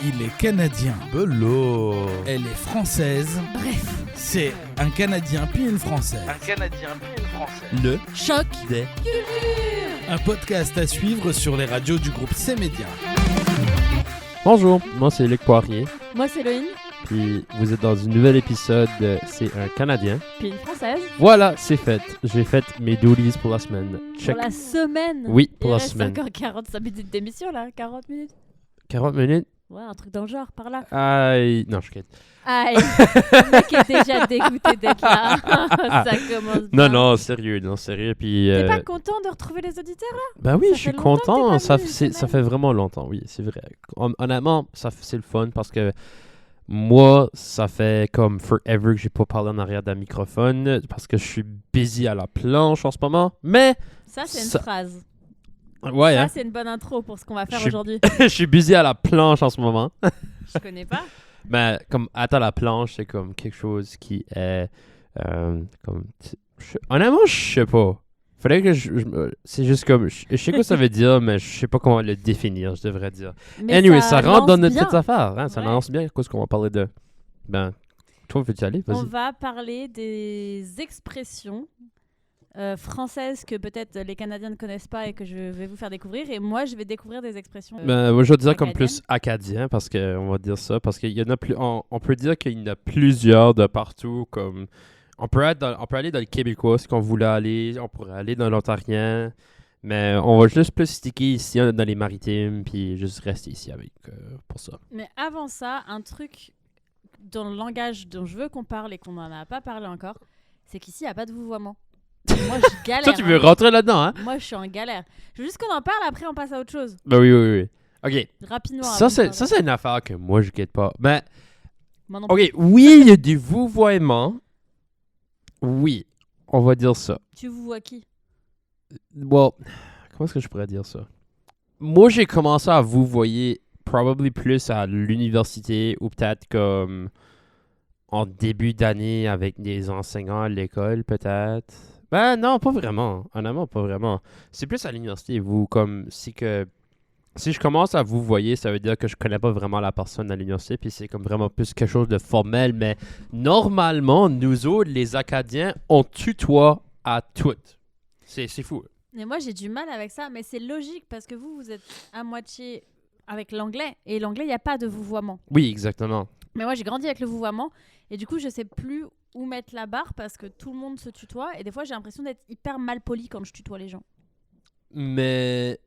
Il est canadien. Bello. Elle est française. Bref. C'est un Canadien puis une Française. Le Choc Des. un podcast à suivre sur les radios du groupe C-Média. Bonjour, moi c'est Luc Poirier. Moi, c'est Loïne, Puis vous êtes dans un nouvel épisode de C'est un Canadien. puis une Française. Voilà, c'est fait. J'ai fait mes doolies pour la semaine. Check. Pour la semaine. Oui, pour Il la reste semaine. encore 45 minutes d'émission, là. 40 minutes. 40 minutes. Ouais, un truc dans le genre, par là. Aïe. Non, je quitte. Aïe, le mec est déjà dégoûté d'être là. Ça commence bien. Non, sérieux, Puis. T'es pas content de retrouver les auditeurs, là? Ben oui, Ça je suis fait longtemps que t'es content. pas Ça, venu une ça semaine. fait vraiment longtemps, oui, c'est vrai. Honnêtement, c'est le fun parce que moi, ça fait comme forever que j'ai pas parlé en arrière d'un microphone parce que je suis busy à la planche en ce moment. Mais, Ça, c'est une Ça- phrase. ouais, Ça, hein, c'est une bonne intro pour ce qu'on va faire Je suis- aujourd'hui. je suis busy à la planche en ce moment. Je connais pas. Mais comme être à la planche, c'est comme quelque chose qui est comme. Honnêtement, je sais pas. Faudrait que c'est juste comme. Je sais quoi ça veut dire, mais je sais pas comment le définir, je devrais dire. Mais Anyway, ça rentre dans lance notre bien. petite affaire. Hein, ça Ouais. lance bien. Qu'est-ce qu'on va parler de? Ben, toi, veux-tu aller? On Vas-y. va parler des expressions françaises que peut-être les Canadiens ne connaissent pas et que je vais vous faire découvrir. Et moi, je vais découvrir des expressions. Ben, moi, je vais dire comme acadiennes. plus acadien, parce que on va dire ça, parce qu'il y en a plus. On peut dire qu'il y en a plusieurs de partout. Comme on peut aller dans le québécois si on voulait aller. On pourrait aller dans l'ontarien. Mais on va juste plus sticker ici dans les maritimes, puis juste rester ici avec pour ça. Mais avant ça, un truc dans le langage dont je veux qu'on parle et qu'on n'en a pas parlé encore, c'est qu'ici, il n'y a pas de vouvoiement. Moi, je galère. Toi, tu veux hein. rentrer là-dedans, hein? Moi, je suis en galère. Je veux juste qu'on en parle, après, on passe à autre chose. Ben oui. OK. Rapidement. Ça, avant de c'est une affaire que moi, je guette pas. Ben, Moi non plus. OK, oui, il y a du vouvoiement. Oui, on va dire ça. Tu vous vois qui? Well, comment est-ce que je pourrais dire ça? Moi, j'ai commencé à vous voyer probably plus à l'université ou peut-être comme en début d'année avec des enseignants à l'école, peut-être. Ben non, pas vraiment. Honnêtement, pas vraiment. C'est plus à l'université, vous, comme si je commence à vous voyer, ça veut dire que je connais pas vraiment la personne à l'université, puis c'est comme vraiment plus quelque chose de formel, mais normalement, nous autres, les Acadiens, on tutoie à toutes. C'est fou. Mais moi, j'ai du mal avec ça, mais c'est logique parce que vous êtes à moitié avec l'anglais. Et l'anglais, il n'y a pas de vouvoiement. Oui, exactement. Mais moi, j'ai grandi avec le vouvoiement. Et du coup, je sais plus où mettre la barre parce que tout le monde se tutoie. Et des fois, j'ai l'impression d'être hyper mal poli quand je tutoie les gens. Mais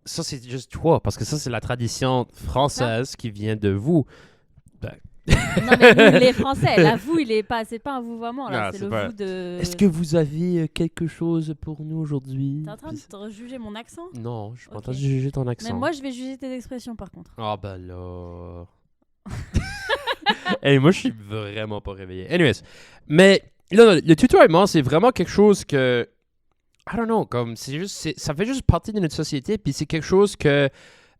ça, c'est juste toi, parce que ça, c'est la tradition française qui vient de vous. Non, mais nous, les Français, là, vous, c'est pas un vouvoiement, là. Non, C'est c'est le pas- vous de... Est-ce que vous avez quelque chose pour nous aujourd'hui? T'es en train de te juger mon accent? Non, je suis pas en Ok. train de juger ton accent. Mais moi, je vais juger tes expressions, par contre. Ah ben là... Hey, moi, je suis vraiment pas réveillé. Anyways, mais là, le tutoiement, c'est vraiment quelque chose que... I don't know, comme ça fait juste partie de notre société, puis c'est quelque chose que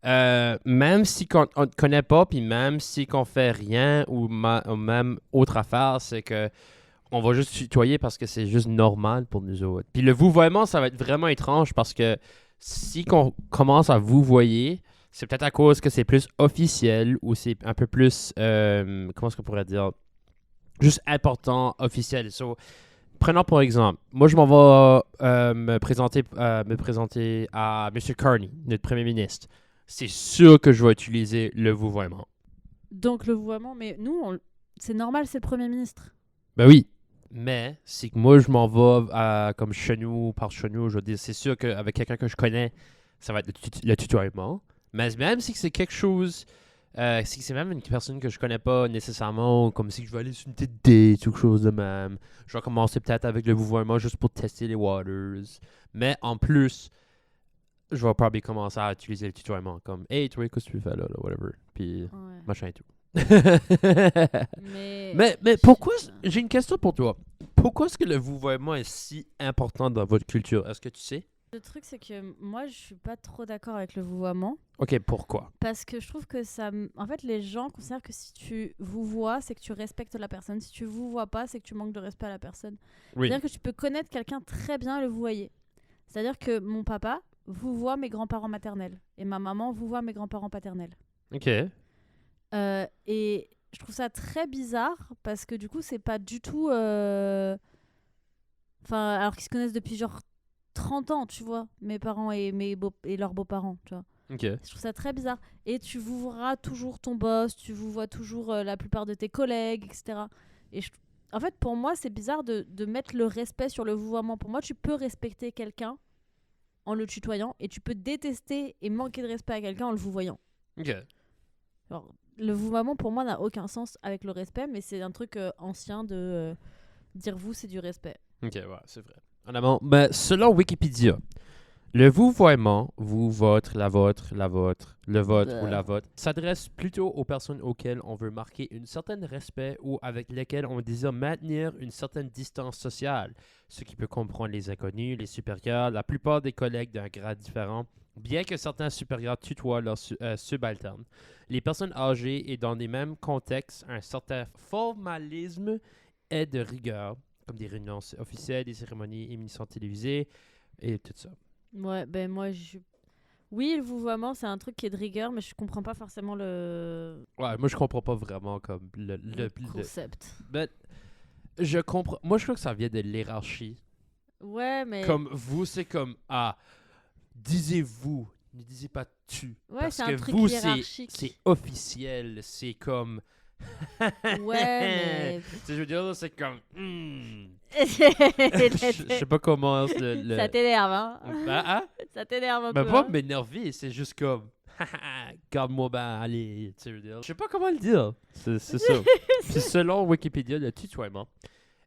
même si on ne connaît pas, puis même si qu'on fait rien, ou même autre affaire, c'est que on va juste tutoyer parce que c'est juste normal pour nous autres. Puis le vouvoiement, ça va être vraiment étrange parce que si qu'on commence à vouvoyer, c'est peut-être à cause que c'est plus officiel ou c'est un peu plus, comment est-ce qu'on pourrait dire, juste important, officiel. So, prenons pour exemple, moi je m'en vais me présenter à M. Carney, notre premier ministre. C'est sûr que je vais utiliser le vouvoiement. Donc, le vouvoiement, mais nous, c'est normal, c'est le Premier ministre. Ben oui, mais c'est que moi je m'en vais comme chenou par chenou, je veux dire, c'est sûr qu'avec quelqu'un que je connais, ça va être le tutoiement. Mais même si c'est quelque chose, si c'est même une personne que je connais pas nécessairement, comme si je vais aller sur une petite date ou quelque chose de même, je vais commencer peut-être avec le vouvoiement juste pour tester les waters. Mais en plus, je vais probablement commencer à utiliser le tutoiement comme « Hey, toi, qu'est-ce que tu fais là, whatever. » Puis Ouais. machin et tout. Mais... mais pourquoi... J'ai une question pour toi. Pourquoi est-ce que le vouvoiement est si important dans votre culture? Est-ce que tu sais? Le truc, c'est que moi, je suis pas trop d'accord avec le vouvoiement. OK, pourquoi? Parce que je trouve que ça... En fait, les gens considèrent que si tu vouvoies, c'est que tu respectes la personne. Si tu vouvoies pas, c'est que tu manques de respect à la personne. Oui. C'est-à-dire que tu peux connaître quelqu'un très bien et le vouvoyer. C'est-à-dire que mon papa vouvoie mes grands-parents maternels. Et ma maman vouvoie mes grands-parents paternels. OK. Et je trouve ça très bizarre parce que du coup, c'est pas du tout. Enfin, alors qu'ils se connaissent depuis genre 30 ans, tu vois, mes parents et, et leurs beaux-parents, tu vois. Ok. Je trouve ça très bizarre. Et tu vous verras toujours ton boss, tu vous vois toujours la plupart de tes collègues, etc. Et en fait, pour moi, c'est bizarre de mettre le respect sur le vouvoiement. Pour moi, tu peux respecter quelqu'un en le tutoyant et tu peux détester et manquer de respect à quelqu'un en le vouvoyant. Ok. Alors, le vouvoiement, pour moi, n'a aucun sens avec le respect, mais c'est un truc ancien de dire vous, c'est du respect. Ok, ouais, c'est vrai. En amont, ben, selon Wikipédia, le vouvoiement, vous, votre, la vôtre, le vôtre ou la vôtre, s'adresse plutôt aux personnes auxquelles on veut marquer un certain respect ou avec lesquelles on désire maintenir une certaine distance sociale, ce qui peut comprendre les inconnus, les supérieurs, la plupart des collègues d'un grade différent, bien que certains supérieurs tutoient leurs subalternes. Les personnes âgées et dans les mêmes contextes, un certain formalisme est de rigueur, comme des réunions officielles, des cérémonies, émissions télévisées et tout ça. Ouais, ben moi, oui, le vouvoiement, c'est un truc qui est de rigueur, mais je comprends pas forcément le Ouais, moi je comprends pas vraiment comme le concept. Ben, je comprends. Moi je crois que ça vient de l'hierarchie. Ouais, mais... Comme vous, c'est comme disez-vous, ne disez pas tu. Ouais, Parce c'est que un truc vous, hiérarchique. c'est officiel, c'est comme. Ouais, mais... Tu sais, je veux dire, c'est comme. Ça Je sais pas comment le... t'énerve, hein? Ça t'énerve un Ben, peu. pas Hein? m'énerver, c'est juste comme. Garde-moi, ben, allez. Tu sais, je veux dire. Je sais pas comment le dire. C'est ça. Puis selon Wikipédia, le tutoiement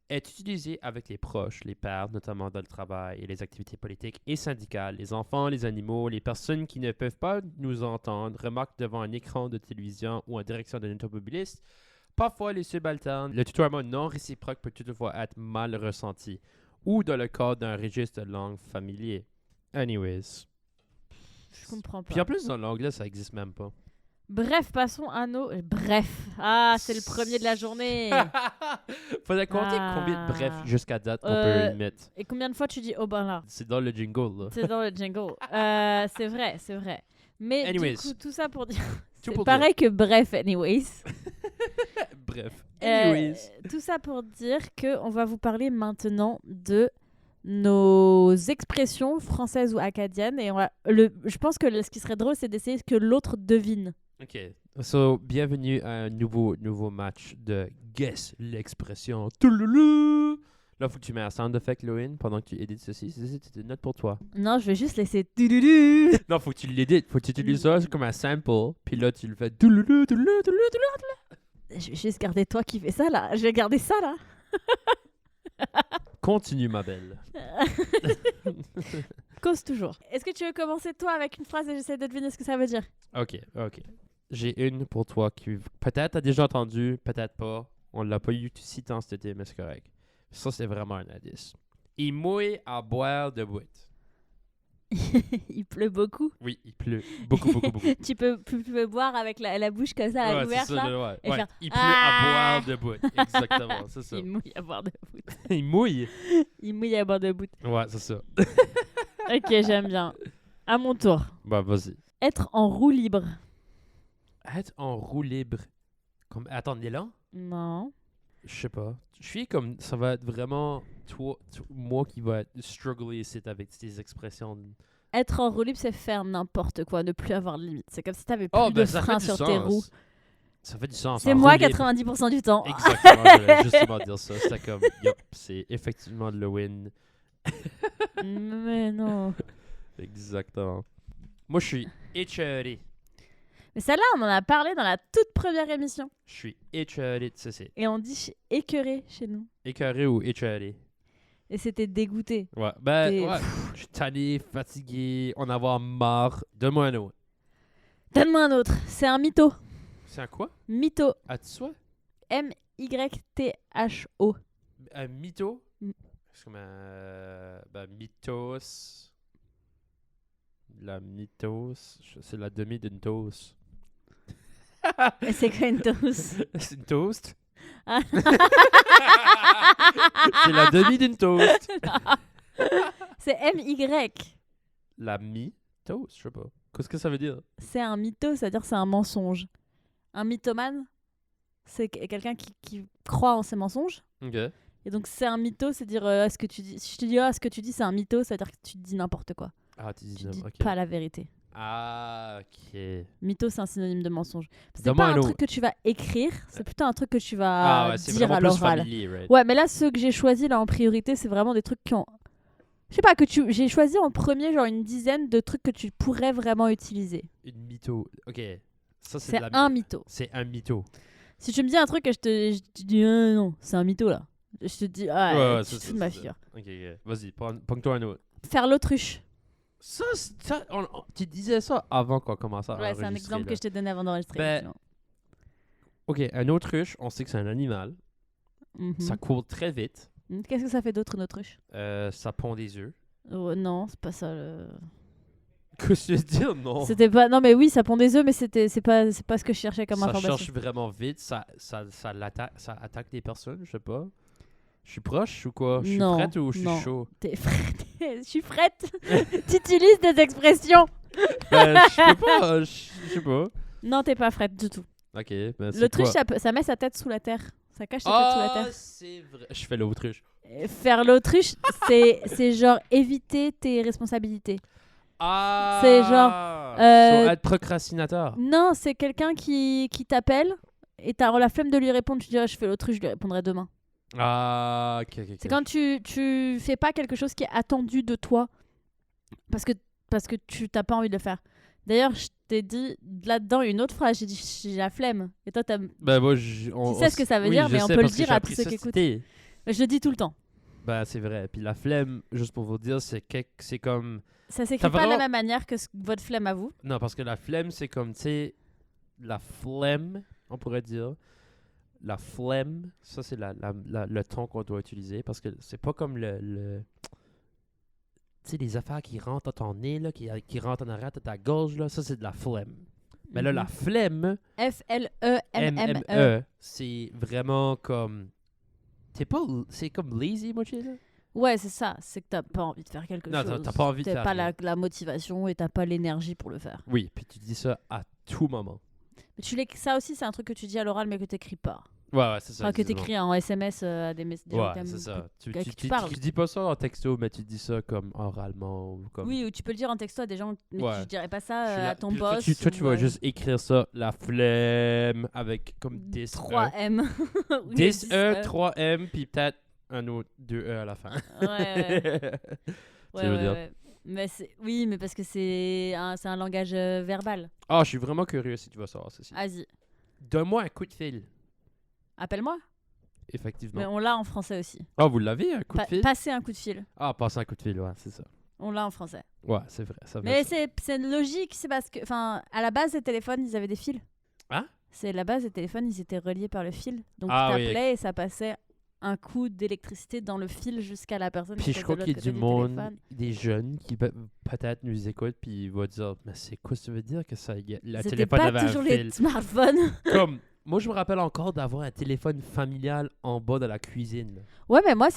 est utilisé avec les proches, les pairs, notamment dans le travail et les activités politiques et syndicales, les enfants, les animaux, les personnes qui ne peuvent pas nous entendre, remarquent devant un écran de télévision ou en direction d'un automobiliste, parfois les subalternes. Le tutoiement non réciproque peut toutefois être mal ressenti ou dans le cadre d'un registre de langue familier. Anyways. Je comprends pas. Puis en plus, dans l'anglais, ça existe même pas. Bref, passons à nos... Bref. Ah, c'est le premier de la journée. Faudrait compter combien de bref jusqu'à date on peut mettre. Et combien de fois tu dis oh ben là? C'est dans le jingle, là. C'est dans le jingle. C'est vrai, c'est vrai. Mais Anyways. du coup, tout ça pour dire... Tout c'est pour pareil que bref, anyways. Bref. Anyways. Tout ça pour dire qu'on va vous parler maintenant de nos expressions françaises ou acadiennes. Et je pense que ce qui serait drôle, c'est d'essayer que l'autre devine. OK. So, bienvenue à un nouveau match de Guess l'expression. Touloulou. Là, faut que tu mets un sound effect, Loïn, pendant que tu édites ceci. C'est une note pour toi. Non, je vais juste laisser touloulou. Non, faut que tu l'édites. Faut que tu utilises ça comme un sample. Puis là, tu le fais touloulou, touloulou, touloulou, touloulou. Je vais juste garder toi qui fais ça, là. Je vais garder ça, là. Continue, ma belle. Cause toujours. Est-ce que tu veux commencer, toi, avec une phrase et j'essaie de deviner ce que ça veut dire? OK. J'ai une pour toi qui peut-être t'as déjà entendu, peut-être pas. On l'a pas eu si tant cet été, mais c'est correct. Ça, c'est vraiment un indice. Il mouille à boire de boîte. Il pleut beaucoup. Oui, il pleut. Beaucoup. tu peux boire avec la bouche comme ça, la ouverte, là. Et faire, il pleut à boire de boîte. Exactement, c'est ça. Il mouille à boire de bout. Il mouille. Il mouille à boire de bout. Ouais, c'est ça. Ok, j'aime bien. À mon tour. Bah, vas-y. Être en roue libre. Être en roue libre. Comme... Attends, l'élan? Non. Je sais pas. Je suis comme... Ça va être vraiment moi qui va struggler ici avec ces expressions. Être en roue libre, c'est faire n'importe quoi, ne plus avoir de limite. C'est comme si t'avais plus de frein sur tes roues. Ça fait du sens. C'est moi 90% du temps. Exactement, j'allais justement dire ça. C'était comme, c'est effectivement le win. Mais non. Exactement. Moi, je suis écœuré. Mais celle-là, on en a parlé dans la toute première émission. Je suis écœuré de ceci. Et on dit écœuré chez nous. Écœuré ou écœuré? Et c'était dégoûté. Ouais, je suis tanné, fatigué, en avoir marre. Donne-moi un autre. Donne-moi un autre. C'est un mytho. C'est un quoi? Mytho. As-tu ça? M-Y-T-H-O. Un mytho? Mm. C'est comme mythos. La mythos. C'est la demi d'une toast. Et c'est quoi une toast? C'est une toast? Ah. C'est la demi d'une toast. C'est M-Y. La mi-toast, je sais pas. Qu'est-ce que ça veut dire? C'est un mytho, c'est-à-dire c'est un mensonge. Un mythomane, c'est quelqu'un qui croit en ses mensonges. Ok. Et donc, c'est un mytho, c'est dire ce que tu dis. Si je te dis, ce que tu dis, c'est un mytho, ça veut dire que tu dis n'importe quoi. Ah, tu dis Tu dis ok. pas la vérité. Ah, ok. Mytho, c'est un synonyme de mensonge. C'est Donne-moi pas un un autre. truc que tu vas écrire, c'est plutôt un truc que tu Ah, vas ouais, c'est dire vraiment à plus l'oral. familier, right? Ouais, mais là, ceux que j'ai choisis là en priorité, c'est vraiment des trucs qui ont. Je sais pas, j'ai choisi en premier, genre une dizaine de trucs que tu pourrais vraiment utiliser. Une mytho. Ok. Ça, c'est C'est de la... un mytho. C'est un mytho. Si tu me dis un truc et je te dis non, c'est un mytho là. Je te dis, tu c'est te ça, fous de ma c'est ça. figure. Ok. Vas-y, pogne-toi un autre. Faire l'autruche. Ça, tu disais ça avant qu'on commence à Ouais, c'est un enregistrer, exemple là. que je t'ai donné avant d'enregistrer. Ben, sinon. Ok, un autruche, on sait que c'est un animal. Mhm. Ça court très vite. Qu'est-ce que ça fait d'autre une autruche? Ça pond des œufs. Non, c'est pas ça. Qu'est-ce que tu veux dire, non? C'était pas. Non, mais oui, ça pond des œufs, mais c'est pas ce que je cherchais comme Ça information. cherche vraiment vite. Ça attaque des personnes, je sais pas. Je suis proche ou quoi? Je suis Non, frette ou je suis non. chaud? T'es frette. Je suis frette. Tu utilises des expressions. Je sais pas. Je sais pas. Non, t'es pas frette du tout. Ok, ben c'est L'autruche, quoi? ça met sa tête sous la terre. Ça cache sa tête sous la Ah, terre. c'est vrai. Je fais l'autruche. Faire l'autruche, c'est genre éviter tes responsabilités. Ah! C'est genre, So, être procrastinateur. Non, c'est quelqu'un qui t'appelle et t'as la flemme de lui répondre. Tu dis, je fais l'autruche, je lui répondrai demain. Ah, ok. C'est quand tu fais pas quelque chose qui est attendu de toi parce que tu t'as pas envie de le faire. D'ailleurs, je t'ai dit là-dedans une autre phrase. J'ai dit, j'ai la flemme. Et toi, Ben, moi, tu sais ce que ça veut dire, mais on peut le dire à tous ceux qui écoutent. Je le dis tout le temps. Ben, c'est vrai. Puis la flemme, juste pour vous dire, c'est comme... Ça s'écrit T'as pas de vraiment- la même manière que votre flemme à vous. Non, parce que la flemme, c'est comme, tu sais, la flemme, on pourrait dire. La flemme, ça, c'est le ton qu'on doit utiliser. Parce que c'est pas comme le... Tu sais, les affaires qui rentrent dans ton nez, là, qui rentrent en arrière de ta gorge, là, ça, c'est de la flemme. Mais là, la flemme, F-L-E-M-M-E. M-M-E, c'est vraiment comme... C'est comme lazy, moi, là? Ouais, c'est ça. C'est que t'as pas envie de faire quelque Non, chose. t'as pas envie de T'as faire pas rien. la motivation et t'as pas l'énergie pour le faire. Oui, puis tu dis ça à tout moment. Mais ça aussi, c'est un truc que tu dis à l'oral mais que t'écris pas. Ouais, c'est ça. Enfin, que exactement. t'écris en SMS à des gens Ouais, c'est ça. Tu à qui tu parles. dis pas ça en texto, mais tu dis ça comme oralement ou comme... Oui, ou tu peux le dire en texto à des gens, mais Ouais. tu dirais pas Je ça suis là- à ton puis toi, boss. toi, tu vas ou, juste écrire ça, la flemme, avec comme 10 3M. E. 10 E, 3M, puis peut-être un autre 2 E à la fin. Ouais, Tu veux dire? ouais. Mais oui, mais parce que c'est un langage verbal. Ah, je suis vraiment curieux si tu vas savoir ceci. Vas-y, Donne-moi un coup de fil. appelle-moi. Mais Effectivement. on l'a en français aussi. Ah, vous l'avez, un coup de fil? Passer un coup de fil. Ah, passer un coup de fil, ouais, c'est ça. On l'a en français. Ouais, c'est vrai. Ça Mais veut c'est logique, c'est parce que, enfin, à la base des téléphones, ils avaient des fils. Hein? C'est la base des téléphones, ils étaient reliés par le fil. Donc Ah tu oui. t'appelais et ça passait un coup d'électricité dans le fil jusqu'à la personne Puis qui je était crois de qu'il y a l'autre du côté monde, téléphone. des jeunes qui peut-être nous écoutent, puis ils vont dire, mais c'est quoi ça veut dire que ça, le C'était téléphone pas avait toujours un les fil? smartphones. Comme, moi je me rappelle encore d'avoir un téléphone familial en bas de la cuisine. Ouais, mais moi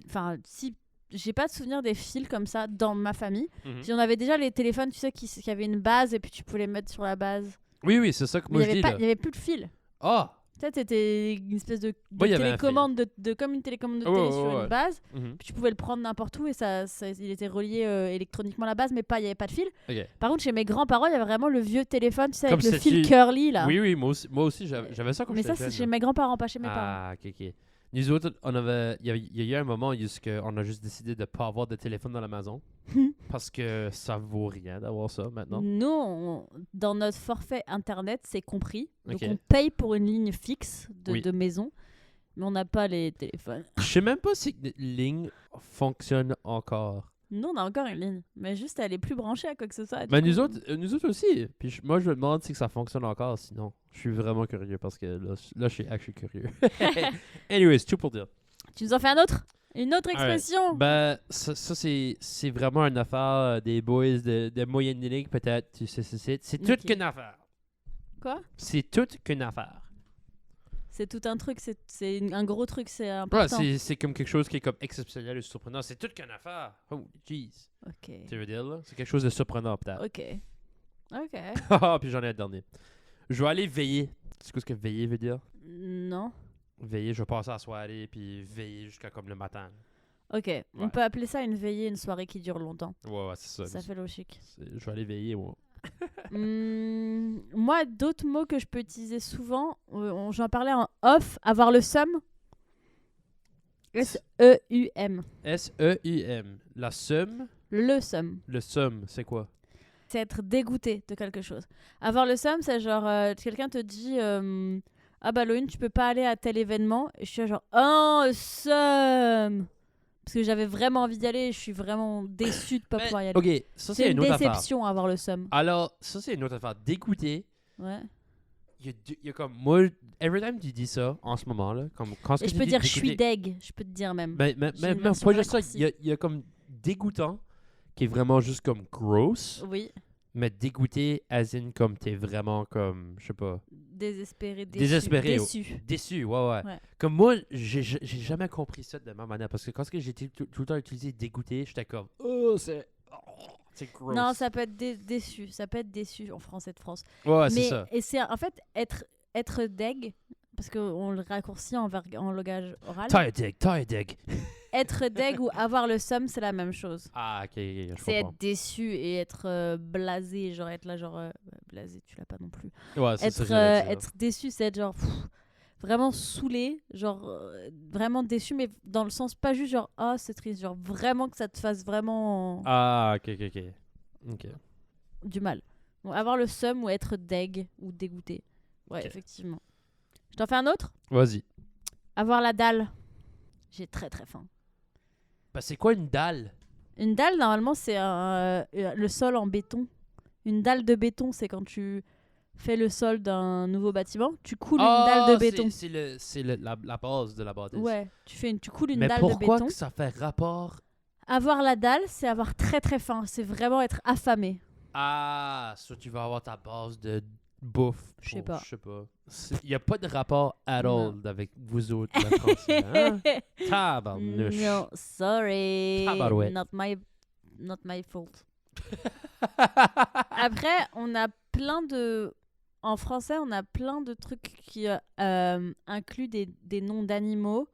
enfin, si j'ai pas de souvenir des fils comme ça dans ma famille. Si on avait déjà les téléphones, tu sais, qui avaient une base et puis tu pouvais les mettre sur la base. Oui, c'est ça que Mais moi il je dis y là. avait plus de fil. Ah! Tu sais, c'était une espèce de Ouais, il y avait un télécommande, comme une télécommande de Ouais, télé ouais, sur ouais. une base. Mhm. Puis tu pouvais le prendre n'importe où et il était relié électroniquement à la base, mais il n'y avait pas de fil. Ok. Par contre, chez mes grands-parents, il y avait vraiment le vieux téléphone, tu sais, Comme avec le si fil tu- curly là. Oui, moi aussi j'avais ça quand Mais j'étais ça, jeune. c'est chez là. mes grands-parents, pas chez mes parents. Ah, ok. Nous autres, il y a eu un moment où on a juste décidé de ne pas avoir de téléphone dans la maison. Parce que ça vaut rien d'avoir ça maintenant. Nous, dans notre forfait internet, c'est compris. Donc Ok. on paye pour une ligne fixe Oui. de maison, mais on n'a pas les téléphones. Je sais même pas si notre ligne fonctionne encore. Nous, on a encore une ligne, mais juste elle est plus branchée à quoi que ce soit. Mais du nous coup. autres aussi. Puis moi, je me demande si que ça fonctionne encore. Sinon, je suis vraiment curieux parce que là je suis actually curieux. Anyways, tout pour dire. Tu nous en fais un autre? Une autre expression? Ben, ça c'est vraiment une affaire des boys de moyenne ligue, peut-être. Tu sais, c'est toute Ok. qu'une affaire. Quoi? C'est toute qu'une affaire. C'est tout un truc, c'est un gros truc, c'est Ouais, important. c'est comme quelque chose qui est comme exceptionnel ou surprenant. C'est toute qu'une affaire. Oh, jeez. Ok. Tu veux dire, là? C'est quelque chose de surprenant, peut-être. Ok. Ok. Ah, puis j'en ai un dernier. Je vais aller veiller. Tu sais quoi ce que veiller veut dire? Non. Veiller, je vais passer la soirée, puis veiller jusqu'à comme le matin. Ok, on peut appeler ça une veillée, une soirée qui dure longtemps. Ouais, c'est ça. Ça fait logique. Je vais aller veiller, moi. Moi, d'autres mots que je peux utiliser souvent, j'en parlais en off, avoir le seum. S-E-U-M. S-E-U-M. La somme. Le seum. Le somme, c'est quoi? C'est être dégoûté de quelque chose. Avoir le seum, c'est genre, quelqu'un te dit ah bah Loïne, tu peux pas aller à tel événement. Et je suis là, genre, oh, seum. Parce que j'avais vraiment envie d'y aller et je suis vraiment déçue de pas pouvoir y aller. Ok, ça c'est C'est une une autre affaire. déception avoir le seum. Alors, ça c'est une autre affaire. Dégoûté. Ouais. Il y a comme moi, every time tu dis ça en ce moment là, comme quand Et je peux dire je suis deg, je peux te dire même. Mais J'ai une pas version juste ça, raccourcie. il y a comme dégoûtant qui est vraiment juste comme gross, Oui. mais dégoûté as in comme t'es vraiment comme je sais pas Désespéré, déçu. Désespéré, Déçu. déçu, ouais. Ouais. Comme moi, j'ai jamais compris ça de la même manière parce que quand j'ai tout le temps utilisé dégoûté, j'étais comme c'est gross. Non, ça peut être déçu. Ça peut être déçu en français de France. Ouais, c'est Mais ça. et c'est en fait être deg parce qu'on le raccourcit en langage oral. Tire dig. Être deg ou avoir le seum, c'est la même chose. Ah, ok, je C'est comprends. être déçu et être blasé, genre être là, genre blasé, tu l'as pas non plus. Ouais, c'est ça. Être déçu, c'est être genre vraiment saoulé, genre vraiment déçu, mais dans le sens pas juste genre oh c'est triste, genre vraiment que ça te fasse vraiment Ah, ok. du mal. Bon, avoir le seum ou être deg ou dégoûté. Ouais, Ok. effectivement. Je t'en fais un autre? Vas-y. Avoir la dalle. J'ai très très faim. Bah, c'est quoi une dalle? Une dalle, normalement, c'est le sol en béton. Une dalle de béton, c'est quand tu fais le sol d'un nouveau bâtiment, tu coules une dalle de béton. C'est la base de la bâtisse. Ouais, tu coules une Mais dalle de pourquoi béton. que ça fait rapport? Avoir la dalle, c'est avoir très très faim. C'est vraiment être affamé. Ah, ça, tu vas avoir ta base de bouffe. Je sais pas. Je sais pas. Il n'y a pas de rapport at Non. all avec vous autres, la Français. Hein? Tabarnouche. No, sorry. Tabarouette. Not my fault. Après, on a plein de... En français, on a plein de trucs qui incluent des noms d'animaux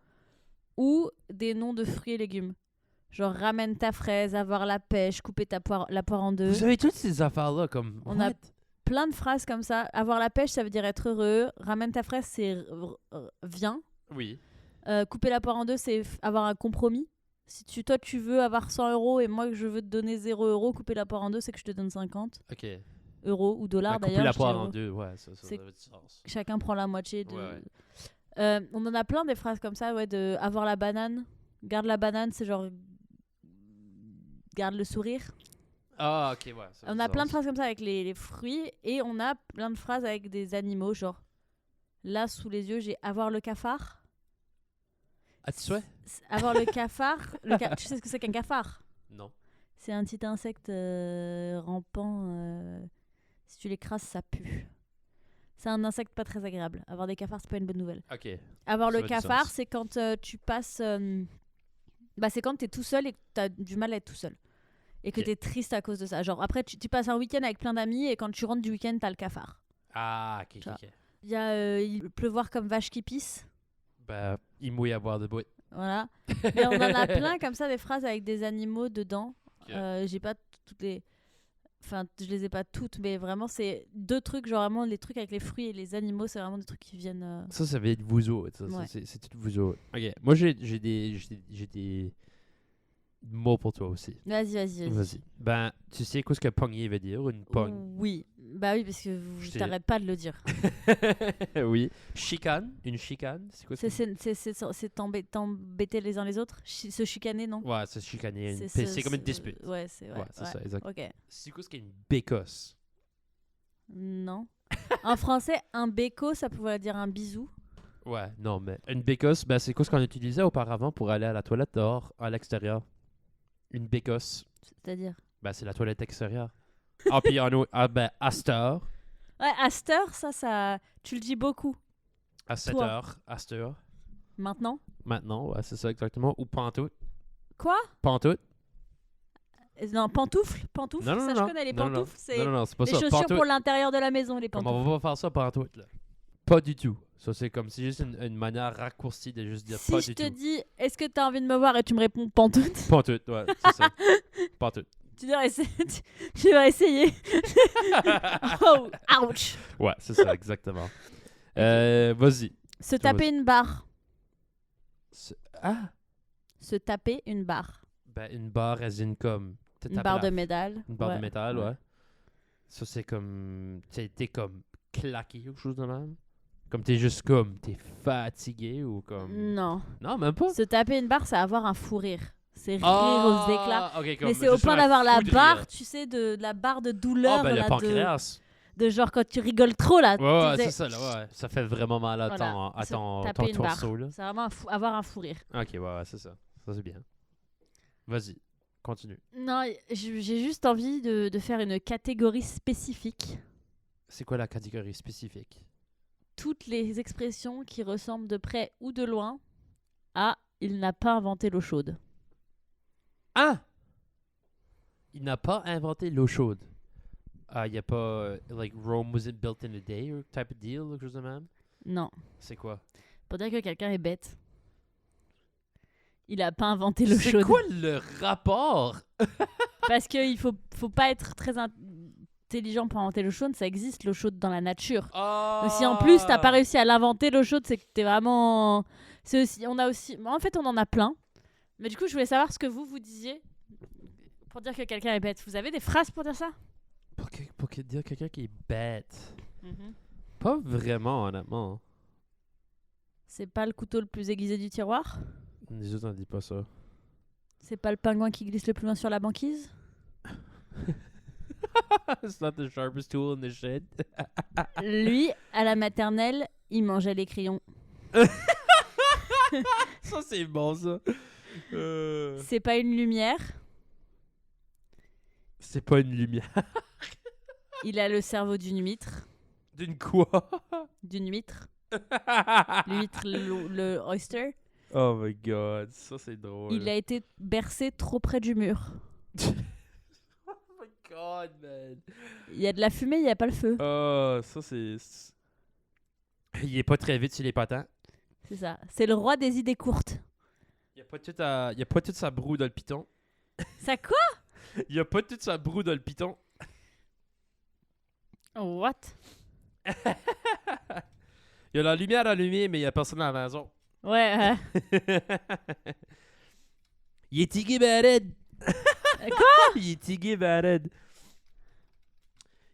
ou des noms de fruits et légumes. Genre, ramène ta fraise, avoir la pêche, couper la poire en deux. Vous avez toutes ces affaires-là comme... On a what? plein de phrases comme ça. Avoir la pêche, ça veut dire être heureux. Ramène ta fraise, c'est viens. Oui. Couper la poire en deux, c'est avoir un compromis. Si toi, tu veux avoir 100 € et moi, que je veux te donner 0 €, couper la poire en deux, c'est que je te donne 50 OK. euros ou dollars Couper d'ailleurs. la je poire dis en euros. deux, ouais, ça C'est- avait du sens. Chacun prend la moitié de... Ouais. On en a plein des phrases comme ça, ouais, de avoir la banane. Garde la banane, c'est genre... Garde le sourire. Ah, OK, ouais. ça On du a plein de sens. phrases comme ça avec les fruits et on a plein de phrases avec des animaux, genre là sous les yeux j'ai avoir le cafard. Ah, tu souhaites? Avoir le cafard, tu sais ce que c'est qu'un cafard? Non. C'est un petit insecte rampant. Si tu l'écrases, ça pue. C'est un insecte pas très agréable. Avoir des cafards, c'est pas une bonne nouvelle. OK. Avoir Ça le a du cafard, sens. c'est quand tu passes. C'est quand t'es tout seul et que t'as du mal à être tout seul. Et que Ok. t'es triste à cause de ça. Genre, après, tu passes un week-end avec plein d'amis et quand tu rentres du week-end, t'as le cafard. Ah, OK, Tu vois. OK. Il y a il pleuvoir comme vache qui pisse. Ben, il mouille à boire de bout. Voilà. Mais on en a plein comme ça, des phrases avec des animaux dedans. Ok. J'ai pas toutes les. Enfin, je les ai pas toutes, mais vraiment, c'est deux trucs. Genre, vraiment, les trucs avec les fruits et les animaux, c'est vraiment des trucs qui viennent. Ça va être vous autres. Ça, Ouais. c'est tout vous autres. OK. Moi, j'ai des mots pour toi aussi. Vas-y. Vas-y. Ben, tu sais quoi ce que pogner veut dire? Une pogne. Oui. Bah oui, parce que Je je sais. t'arrête pas de le dire. Oui. Chicane. Une chicane. C'est quoi ça? C'est t'embêter les uns les autres. Se chicaner, non? Ouais, c'est chicaner. C'est C'est comme une dispute. Ouais, c'est Ouais, c'est ça, exact. Ok. C'est quoi ce qu'est une bécosse? Non. En français, un béco, ça pouvait dire un bisou. Ouais, non, mais une bécosse, ben, c'est quoi ce qu'on utilisait auparavant pour aller à la toilette dehors, à l'extérieur? Une bécosse. C'est-à-dire? Ben, c'est la toilette extérieure. Ah, puis ben, à cette heure, Ouais, à cette heure, ça, tu le dis beaucoup. à cette Toi. heure, à cette heure. Maintenant. Maintenant, ouais, c'est ça exactement. Ou pantoute. Quoi? Pantoute. Non, pantoufles. Non, non, Ça, non. je connais les Non, non, pantoufles. C'est Non, non, non, c'est pas les ça. chaussures Pantoufle. pour l'intérieur de la maison, les Comme pantoufles. on va pas faire ça pantoute, là. Pas du tout. Ça, c'est comme, c'est juste une manière raccourcie de juste dire Si pas je du te tout. dis, est-ce que t'as envie de me voir et tu me réponds pantoute, Pantoute, ouais, c'est ça. Pantoute. tu devrais essayer. Tu devrais essayer. Oh, ouch. Ouais, c'est ça, exactement. Vas-y. Se taper une barre. Ah! Se taper une barre. Ben, une barre, comme... Une barre de métal. Une barre Ouais. de métal, ouais. Ça, c'est comme... T'es comme claqué ou quelque chose de même? Comme t'es juste comme... T'es fatigué ou comme... Non. Non, même pas. Se taper une barre, c'est avoir un fou rire. C'est rire Ah! aux éclats. Ok, comme Mais c'est au juste point un d'avoir la fou de barre, rire. tu sais, de la barre de douleur. Ah, ben, le là, pancréas. de genre quand tu rigoles trop, là. Ouais, ouais, tu c'est sais, ça, là, ouais. Ça fait vraiment mal à Voilà. ton, à Se ton taper une barre. torso, là. C'est vraiment avoir un fou rire. Ok, ouais, c'est ça. Ça, c'est bien. Vas-y, continue. Non, j'ai juste envie de faire une catégorie spécifique. C'est quoi la catégorie spécifique? Toutes les expressions qui ressemblent de près ou de loin à « il n'a pas inventé l'eau chaude Ah! Il n'a pas inventé l'eau chaude. Ah, il n'y a pas, like, Rome wasn't built in a day, or type of deal, quelque chose de même? ». Non. C'est quoi? Pour dire que quelqu'un est bête. Il n'a pas inventé l'eau C'est chaude. quoi le rapport? Parce qu'il faut pas être très intelligent pour inventer l'eau chaude. Ça existe, l'eau chaude dans la nature. Ah! Donc si en plus t'as pas réussi à l'inventer l'eau chaude, c'est que t'es vraiment. C'est aussi, on a aussi. En fait, on en a plein. Mais du coup, je voulais savoir ce que vous disiez pour dire que quelqu'un est bête. Vous avez des phrases pour dire ça? Pour dire quelqu'un qui est bête. Pas vraiment, honnêtement. C'est pas le couteau le plus aiguisé du tiroir? Les autres, on dit pas ça. C'est pas le pingouin qui glisse le plus loin sur la banquise? It's not the sharpest tool in the shed. Lui, à la maternelle, il mangeait les crayons. Ça, c'est bon, ça. C'est pas une lumière. C'est pas une lumière. Il a le cerveau d'une huître. D'une quoi? D'une huître. L'huître, le oyster. Oh my god, ça c'est drôle. Il a été bercé trop près du mur. Oh my god, man. Il y a de la fumée, il n'y a pas le feu. Oh, ça c'est... Il est pas très vite sur les patins. C'est ça. C'est le roi des idées courtes. Il y a pas toute sa broue dans le piton. Ça quoi? Il y a pas toute sa broue dans le piton. What? Il y a la lumière allumée, mais il y a personne à la maison. Ouais. Il est tigé barred. Quoi? Il est tigé barred.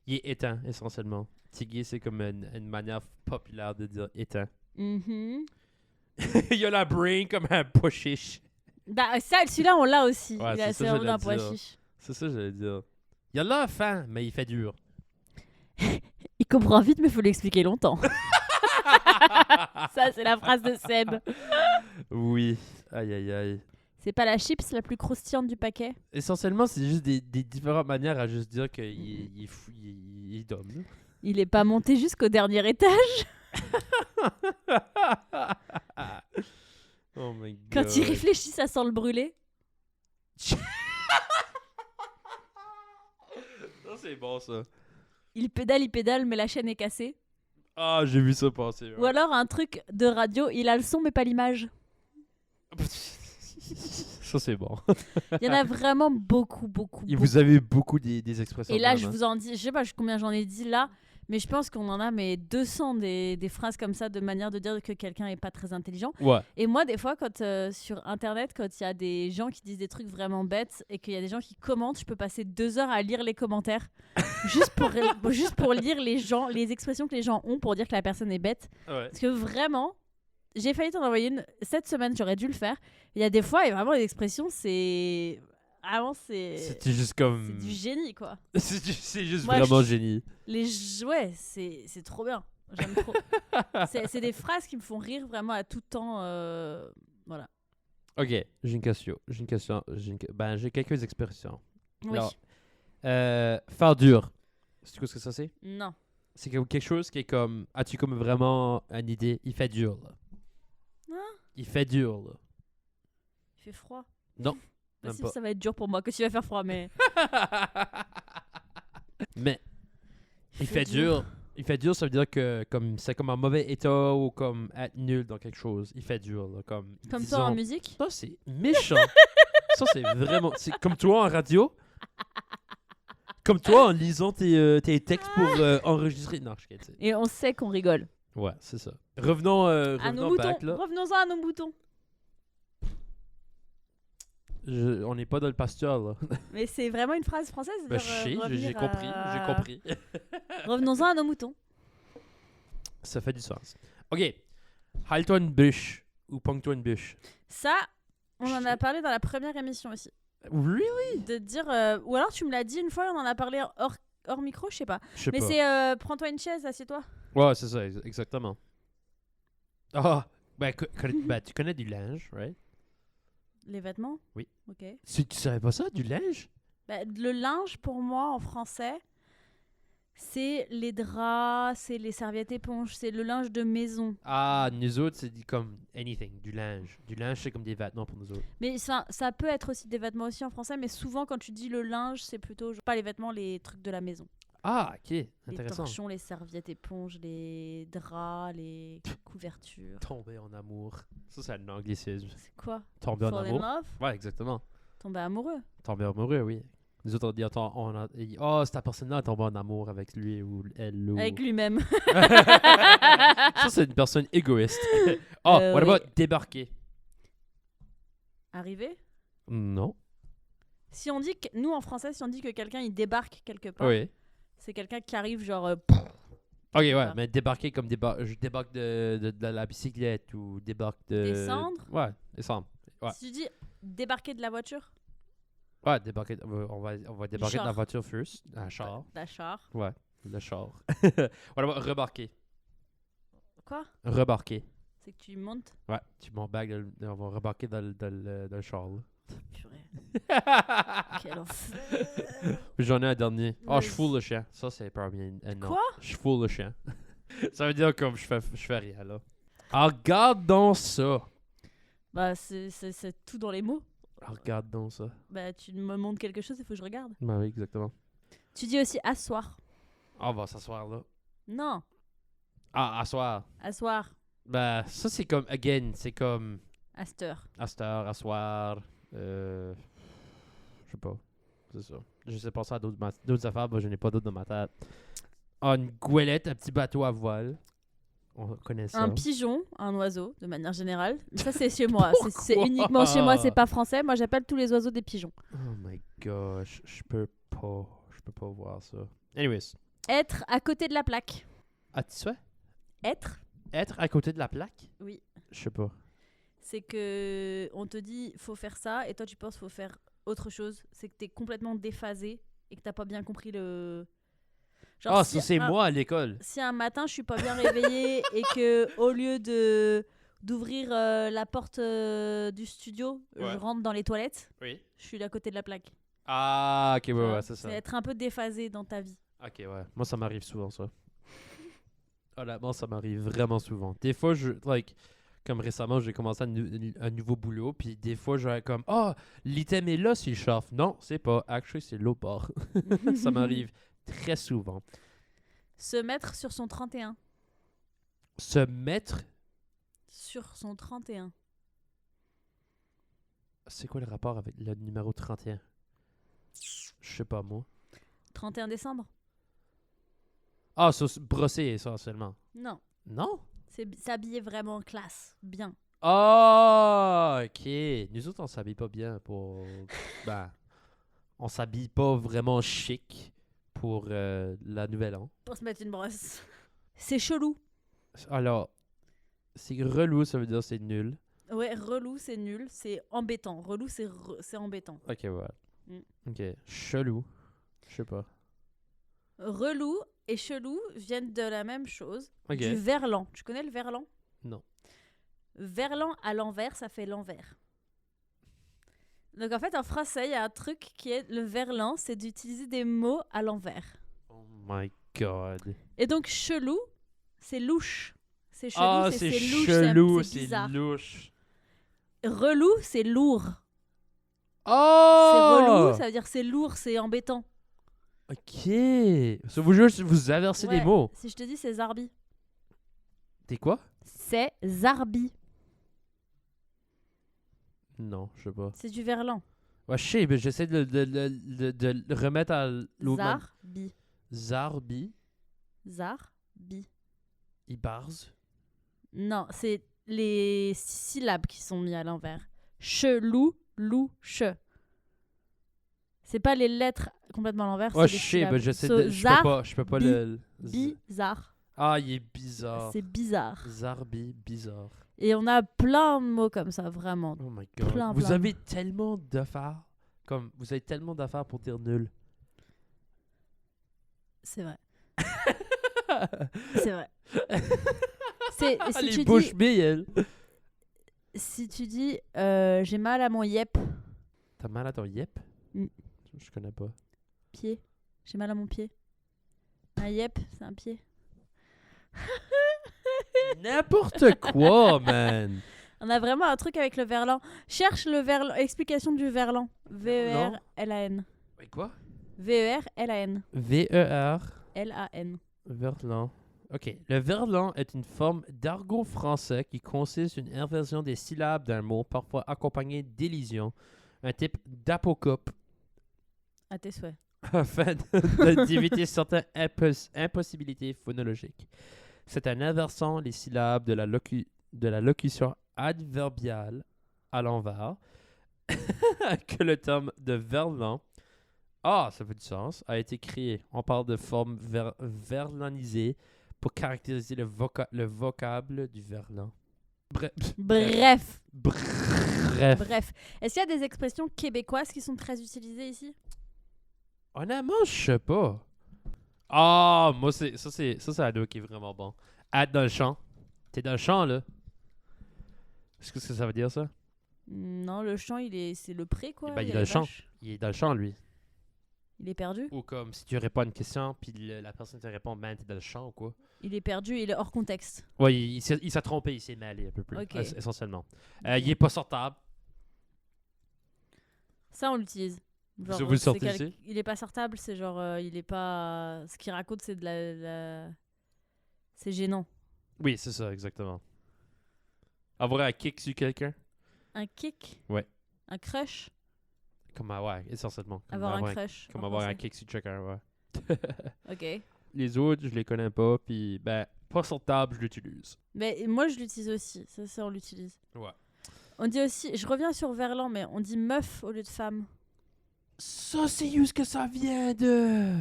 Il est éteint, essentiellement. Tigué, c'est comme une manière populaire de dire éteint. Mhm. Il y a la brain comme un pois chiche. Bah, ça, celui-là, on l'a aussi. Ouais, il a le c'est ça, cerveau j'allais d'un pois dire. chiche. C'est ça que j'allais dire. Il a l'air fin, mais il fait dur. Il comprend vite, mais il faut l'expliquer longtemps. Ça, c'est la phrase de Seb. Oui. Aïe, aïe, aïe. C'est pas la chips la plus croustillante du paquet? Essentiellement, c'est juste des différentes manières à juste dire qu'il il est fou, il est dumb. là. Il est pas monté jusqu'au dernier étage. Oh my god. Quand il réfléchit, ça sent le brûler. Ça, c'est bon, ça. Il pédale, mais la chaîne est cassée. Ah, j'ai vu ça passer. Ou alors un truc de radio, il a le son mais pas l'image. Ça, c'est bon. Il y en a vraiment beaucoup. Et vous avez beaucoup des expressions. Et là, de je même, vous en dis, je sais pas combien j'en ai dit là, mais je pense qu'on en a 200 des phrases comme ça de manière de dire que quelqu'un est pas très intelligent. hein. Ouais. Et moi, des fois, quand sur Internet, quand il y a des gens qui disent des trucs vraiment bêtes et qu'il y a des gens qui commentent, je peux passer 2 heures à lire les commentaires juste pour lire les expressions que les gens ont pour dire que la personne est bête. Ouais. Parce que vraiment, j'ai failli t'en envoyer une cette semaine, j'aurais dû le faire. Il y a des fois, et vraiment, les expressions, c'est... Vraiment, C'était juste comme. c'est du génie, quoi. c'est juste Moi, vraiment génie. Ouais, c'est trop bien. J'aime trop. C'est des phrases qui me font rire vraiment à tout temps. Voilà. Ok, j'ai une question. Ben, j'ai quelques expressions. Oui. Alors, faire dur. C'est quoi ce que ça c'est? Non. C'est quelque chose qui est comme. As-tu comme vraiment une idée? Il fait dur, là. Hein? Il fait dur, là. Il fait froid. Non. Même Si, pas. ça va être dur pour moi que tu vas faire froid, mais. Mais il fait dur. Il fait dur, ça veut dire que comme c'est comme un mauvais état ou comme être nul dans quelque chose. Il fait dur, là, comme Comme disons, toi en musique. Ça, c'est méchant. Ça, c'est vraiment... C'est comme toi en radio. Comme toi en lisant tes textes pour enregistrer. Non, je sais. Et on sait qu'on rigole. Ouais, c'est ça. Revenons, À nos revenons moutons. back, là. Revenons-en à nos moutons. On n'est pas dans le pasteur, là. Mais c'est vraiment une phrase française. Ben, dire, je sais, j'ai revenir compris, à- j'ai compris. Revenons-en à nos moutons. Ça fait du sens. OK. Halte-toi une bûche ou pongue-toi une bûche. Ça, on en a parlé dans la première émission aussi. Really? De dire. Ou alors tu me l'as dit une fois, on en a parlé hors micro, je sais pas. Je sais Mais pas. c'est prends-toi une chaise, assieds-toi. Ouais, c'est ça, exactement. Ah, ben, tu connais du linge, right? Les vêtements. Oui. Ok. Tu savais pas ça, du linge? Bah, le linge, pour moi, en français, c'est les draps, c'est les serviettes éponges, c'est le linge de maison. Ah, nous autres, c'est comme anything, du linge. Du linge, c'est comme des vêtements pour nous autres. Mais ça peut être aussi des vêtements aussi en français, mais souvent quand tu dis le linge, c'est plutôt pas les vêtements, les trucs de la maison. Ah, ok, Les intéressant. torchons, les serviettes éponges, les draps, les couvertures. Tomber en amour. Ça, c'est un anglicisme. C'est quoi? Tomber en Fall in amour. love? Ouais, exactement. Tomber amoureux. Tomber amoureux, oui. Nous autres, on dit, oh, cette personne-là a tombé en amour avec lui ou elle. Ou... Avec lui-même. Ça, c'est une personne égoïste. Oh, what Oui. about débarquer? Arrivé? Non. Si on dit que, nous en français, si on dit que quelqu'un il débarque quelque part, Oui. c'est quelqu'un qui arrive genre. Ok, ouais, Ah. mais débarquer comme je débarque de la bicyclette ou débarque de. Descendre? Ouais, descendre. Ouais. Si tu dis débarquer de la voiture, Ouais, débarquer. On va débarquer de la char. voiture first. Un char. la char. Ouais, le char. Voilà, rebarquer. Quoi? Rebarquer. C'est que tu montes. Ouais, tu m'embarques, on va rebarquer dans le char. Là. Purée. Quel enfer. J'en ai un dernier. Oh, je Vas-y. foule le chien. Ça, c'est pas bien. Non. Quoi? Je foule le chien. Ça veut dire comme je fais rien, là. Ah, regarde donc ça. Bah, c'est tout dans les mots. Ah, regarde donc ça. Bah, tu me montres quelque chose, il faut que je regarde. Bah oui, exactement. Tu dis aussi asseoir. Ah, on va s'asseoir, là. Non, Ah, asseoir. asseoir. Bah, ça, c'est comme, again, c'est comme À cette heure. asseoir. Je sais pas. C'est ça. Je sais pas ça à d'autres affaires, mais je n'ai pas d'autres dans ma tête. Ah, une goélette, un petit bateau à voile. On connaît ça. Un pigeon, un oiseau, de manière générale. Mais ça, c'est chez moi. C'est Pourquoi? uniquement chez moi, c'est pas français. Moi, j'appelle tous les oiseaux des pigeons. Oh my gosh, je peux pas voir ça. Anyways, Être à côté de la plaque. ah, tu sais? Être, Être à côté de la plaque? oui. Je sais pas. C'est que on te dit faut faire ça et toi tu penses faut faire autre chose. C'est que t'es complètement déphasé et que t'as pas bien compris le. Genre, Ah, si ça c'est un- moi à l'école. Si un matin je suis pas bien réveillée et que au lieu de d'ouvrir la porte du studio, Ouais. je rentre dans les toilettes, Oui. je suis à côté de la plaque. Ah, ok, Tu ouais, vois, ouais, c'est ça. C'est être un peu déphasé dans ta vie. Ok, ouais. Moi, ça m'arrive souvent, ça. Honnêtement, ça m'arrive vraiment souvent. Des fois, comme récemment, j'ai commencé un nouveau boulot, puis des fois, j'ai comme, ah, l'item est là sur le shelf. Non, c'est pas. Actually, c'est l'autre bord. Ça m'arrive très souvent. Se mettre sur son 31. Se mettre, Sur son 31. c'est quoi le rapport avec le numéro 31? Je sais pas, moi. 31 décembre? Ah, ça, brosser essentiellement. Non. Non? C'est s'habiller vraiment classe. Bien. Ah, ok. Nous autres, on s'habille pas bien pour... Ben, on s'habille pas vraiment chic pour la nouvelle an. Pour se mettre une brosse. C'est chelou. Alors, c'est relou, ça veut dire c'est nul. Ouais, relou, c'est nul. C'est embêtant. Relou, c'est embêtant. Ok, ouais. Mm. Ok, chelou. Je sais pas. Relou et chelou viennent de la même chose. Ok. Du verlan. Tu connais le verlan? Non. Verlan à l'envers, ça fait l'envers. Donc en fait, en français, il y a un truc qui est le verlan, c'est d'utiliser des mots à l'envers. Oh my god. Et donc chelou, c'est louche. C'est chelou, Ah, c'est c'est louche, chelou, c'est c'est bizarre. louche. Relou, c'est lourd. C'est relou, Oh! ça veut dire c'est lourd, c'est embêtant. Ok. So, vous inversez Ouais. les mots. Si je te dis c'est zarbi. T'es quoi? C'est zarbi. Non, je sais pas. C'est du verlan. Ouais, je sais, mais j'essaie de le remettre à l'autre. Zarbi. Zarbi. Zarbi. Ibarz. Non, c'est les syllabes qui sont mis à l'envers. Chelou, lou, che. C'est pas les lettres complètement à l'envers. Ouais, c'est je les sais, syllabes. mais j'essaie So, de. Je peux pas bi- le. Bizarre. Ah, il est bizarre. C'est bizarre. Zarbi, bizarre. Et on a plein de mots comme ça, vraiment. Oh my god. Plein, vous plein. avez tellement d'affaires. Comme, vous avez tellement d'affaires pour dire nul. C'est vrai. C'est vrai. C'est, si, Les tu bouches dis, billes, elle. si tu dis j'ai mal à mon yep, T'as mal à ton yep? Mm. Je connais pas. pied. J'ai mal à mon pied. Un yep, c'est un pied. N'importe quoi, man. On a vraiment un truc avec le verlan. Cherche le verlan. Explication du verlan. V-E-R-L-A-N. Mais quoi? V-E-R-L-A-N. V-E-R. L-A-N. Verlan. Ok. Le verlan est une forme d'argot français qui consiste en une inversion des syllabes d'un mot, parfois accompagnée d'élision, un type d'apocope, À tes souhaits. afin d'éviter certaines impossibilités phonologiques. C'est en inversant les syllabes de la locution adverbiale à l'envers que le terme de verlan, ça fait du sens, a été créé. On parle de forme verlanisée pour caractériser le vocable du verlan. Bref. Bref. Bref. Est-ce qu'il y a des expressions québécoises qui sont très utilisées ici? Honnêtement, je sais pas. Ah, moi, c'est un deux qui est vraiment bon. Être dans le champ. T'es dans le champ, là. Est-ce que ça veut dire ça? Non, le champ, c'est le pré, quoi. Ben, il y est a dans le les champ. vaches. Il est dans le champ, lui. Il est perdu. Ou comme si tu réponds à une question, puis la personne te répond, man, t'es dans le champ ou quoi? Il est perdu, il est hors contexte. Ouais, il s'est trompé, il s'est mêlé un peu plus, Ok. essentiellement. Il est pas sortable. Ça, on l'utilise. Genre, Vous le c'est sortez ici? Il est pas sortable, c'est genre, il est pas. Ce qu'il raconte, c'est de la. C'est gênant. Oui, c'est ça, exactement. Avoir un kick sur quelqu'un? Un kick. Ouais. Un crush. Comme, ouais, essentiellement. Comme Avoir un crush. Comme en avoir un français. kick sur quelqu'un, ouais. Ok. Les autres, je les connais pas, puis ben, pas sortable, je l'utilise. Mais moi, je l'utilise aussi. Ça, on l'utilise. Ouais. On dit aussi. Je reviens sur Verlan, mais on dit meuf au lieu de femme. Ça, c'est où ce que ça vient de?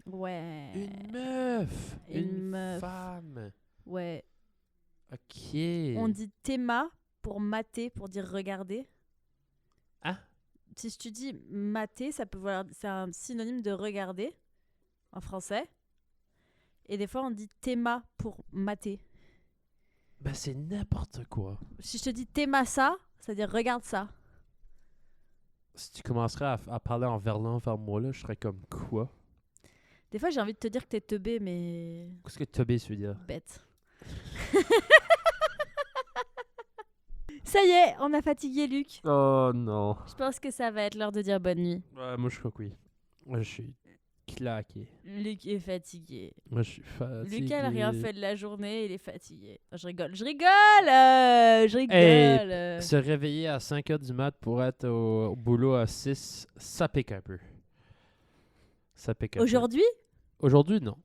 Ouais. Une meuf. Une meuf. Femme. Ouais. Ok. On dit théma pour mater, pour dire regarder. Ah. Si tu dis mater, ça peut vouloir. C'est un synonyme de regarder en français. Et des fois, on dit théma pour mater. Ben, c'est n'importe quoi. Si je te dis théma ça, ça veut dire regarde ça. Si tu commencerais à parler en verlan vers moi, là, je serais comme quoi? Des fois, j'ai envie de te dire que t'es teubé, mais Qu'est-ce que tubé, ça veut dire? bête. Ça y est, on a fatigué Luc. Oh non. Je pense que ça va être l'heure de dire bonne nuit. Ouais, moi, je crois que oui. Moi, je suis claqué. Luc est fatigué. Moi, je suis fatigué. Lucas n'a rien fait de la journée, il est fatigué. Je rigole, je rigole. Se réveiller à 5h du mat pour être au boulot à 6, ça pique un peu. Ça pique un peu. Aujourd'hui? Aujourd'hui, non.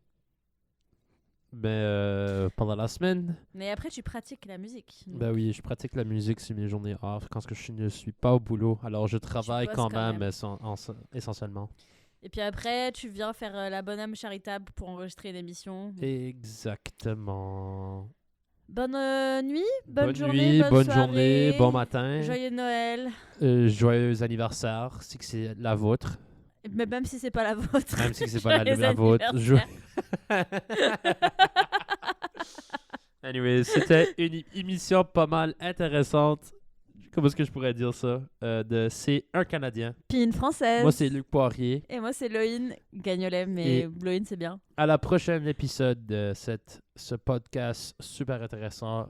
Mais pendant la semaine, Mais après, tu pratiques la musique. ben oui, je pratique la musique sur mes journées off quand je ne suis pas au boulot. Alors, je travaille bosses quand quand même, même. essentiellement. Et puis après, tu viens faire la bonne âme charitable pour enregistrer une émission. Exactement. Bonne nuit, Bonne journée, nuit, bonne soirée, journée, bon matin. Joyeux Noël. Joyeux anniversaire, si que c'est la vôtre. Mais même si c'est pas la vôtre. Même si c'est pas Joyeux la vôtre. Anyway, c'était une émission pas mal intéressante. Comment est-ce que je pourrais dire ça? C'est un Canadien. Puis une française. Moi, c'est Luc Poirier. Et moi, c'est Loïne Gagnolet, mais Et- Loïne, c'est bien. À la prochaine épisode de ce podcast super intéressant.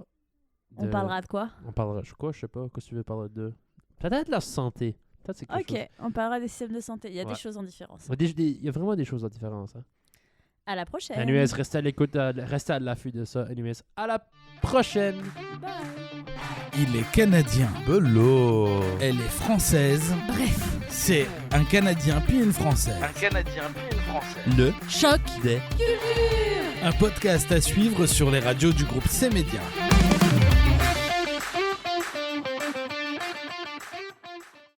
On parlera de quoi? On parlera, je sais pas, qu'est-ce que tu veux parler de? Peut-être la santé. Ça, c'est quelque chose. Ok, on parlera des systèmes de santé. Il y a Ouais. des choses en différence. Il y a vraiment des choses en différence. Hein. À la prochaine. Anyways, restez à l'écoute, restez à l'affût de ça. Anyways, à la prochaine. Bye. Il est canadien. Bello. Elle est française. Bref. C'est un Canadien puis une Française. Canadien puis une Française. Le Choc. Des un podcast à suivre sur les radios du groupe C-Média.